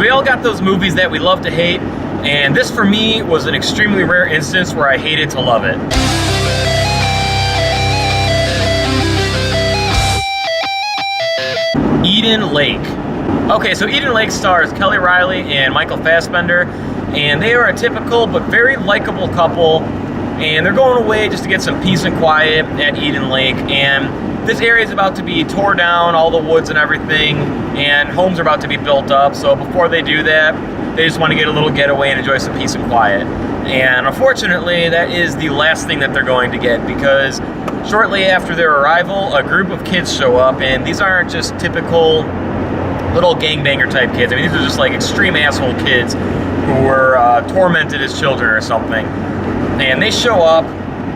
we all got those movies that we love to hate, and this for me was an extremely rare instance where I hated to love it. Eden Lake. Okay, so Eden Lake stars Kelly Reilly and Michael Fassbender, and they are a typical but very likable couple, and they're going away just to get some peace and quiet at Eden Lake. And this area is about to be tore down, all the woods and everything, and homes are about to be built up. So before they do that, they just want to get a little getaway and enjoy some peace and quiet. And unfortunately, that is the last thing that they're going to get, because shortly after their arrival, a group of kids show up, and these aren't just typical little gangbanger type kids. I mean, these are just like extreme asshole kids who were tormented as children or something. And they show up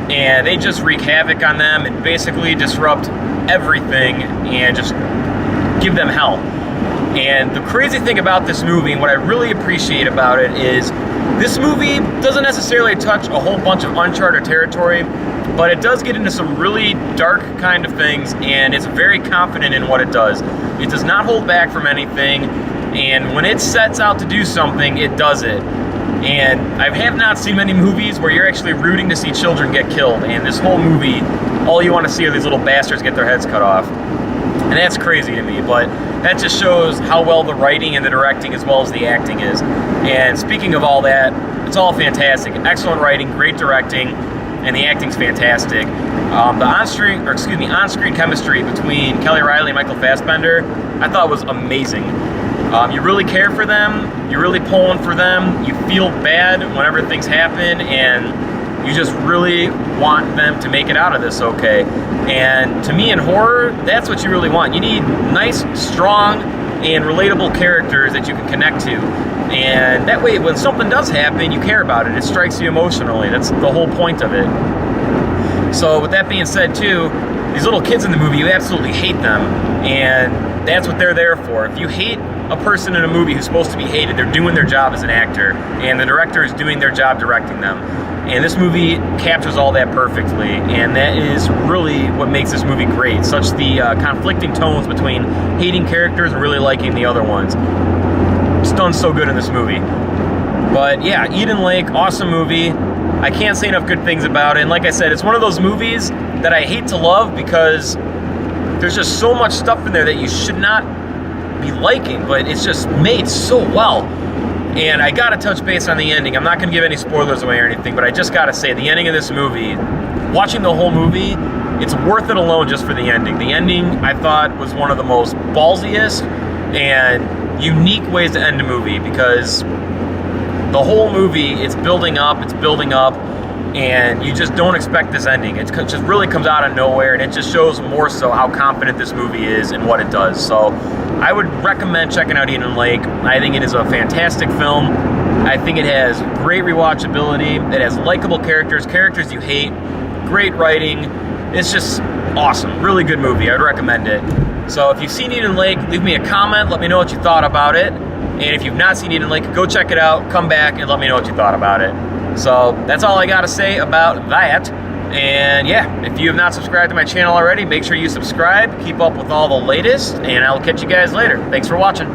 and they just wreak havoc on them and basically disrupt everything and just give them hell. And the crazy thing about this movie, and what I really appreciate about it, is this movie doesn't necessarily touch a whole bunch of uncharted territory, but it does get into some really dark kind of things, and it's very confident in what it does. It does not hold back from anything, and when it sets out to do something, it does it. And I have not seen many movies where you're actually rooting to see children get killed, and this whole movie, all you want to see are these little bastards get their heads cut off. And that's crazy to me, but that just shows how well the writing and the directing as well as the acting is. And speaking of all that, it's all fantastic. Excellent writing, great directing, and the acting's fantastic. The on-screen chemistry between Kelly Reilly and Michael Fassbender, I thought was amazing. You really care for them, you're really pulling for them, you feel bad whenever things happen, and you just really want them to make it out of this okay. And to me in horror, that's what you really want. You need nice, strong, and relatable characters that you can connect to. And that way, when something does happen, you care about it. It strikes you emotionally. That's the whole point of it. So with that being said too, these little kids in the movie, you absolutely hate them. And that's what they're there for. If you hate a person in a movie who's supposed to be hated, they're doing their job as an actor, and the director is doing their job directing them. And this movie captures all that perfectly, and that is really what makes this movie great. Such the conflicting tones between hating characters and really liking the other ones. It's done so good in this movie. But yeah, Eden Lake, awesome movie. I can't say enough good things about it. And like I said, it's one of those movies that I hate to love because there's just so much stuff in there that you should not be liking, but it's just made so well. And I gotta touch base on the ending. I'm not gonna give any spoilers away or anything, but I just gotta say, the ending of this movie, watching the whole movie, it's worth it alone just for the ending. The ending, I thought, was one of the most ballsiest and unique ways to end a movie, because the whole movie, it's building up, and you just don't expect this ending. It just really comes out of nowhere, and it just shows more so how confident this movie is in what it does. So I would recommend checking out Eden Lake. I think it is a fantastic film. I think it has great rewatchability. It has likable characters you hate, great writing. It's just awesome. Really good movie. I would recommend it. So if you've seen Eden Lake, leave me a comment. Let me know what you thought about it. And if you've not seen Eden Lake, go check it out. Come back and let me know what you thought about it. So that's all I got to say about that. And yeah, if you have not subscribed to my channel already, make sure you subscribe. Keep up with all the latest, and I'll catch you guys later. Thanks for watching.